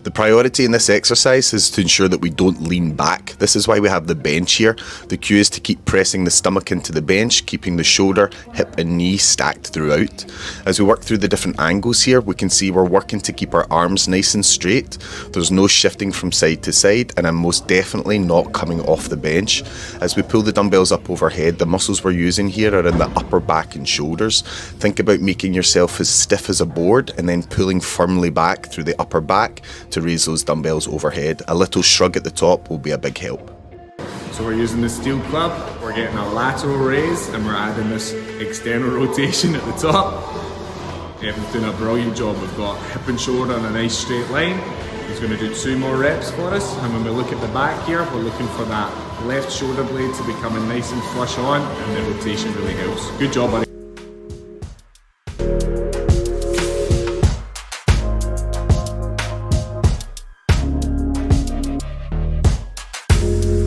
The priority in this exercise is to ensure that we don't lean back. This is why we have the bench here. The cue is to keep pressing the stomach into the bench, keeping the shoulder, hip and knee stacked throughout. As we work through the different angles here, we can see we're working to keep our arms nice and straight. There's no shifting from side to side, and I'm most definitely not coming off the bench. As we pull the dumbbells up overhead, the muscles we're using here are in the upper back and shoulders. Think about making yourself as stiff as a board and then pulling firmly back through the upper back to raise those dumbbells overhead. A little shrug at the top will be a big help. So we're using the steel club, we're getting a lateral raise, and we're adding this external rotation at the top. Evan's doing a brilliant job. We've got hip and shoulder on a nice straight line. He's going to do 2 more reps for us, and when we look at the back here, we're looking for that left shoulder blade to be coming nice and flush on, and the rotation really helps. Good job, buddy.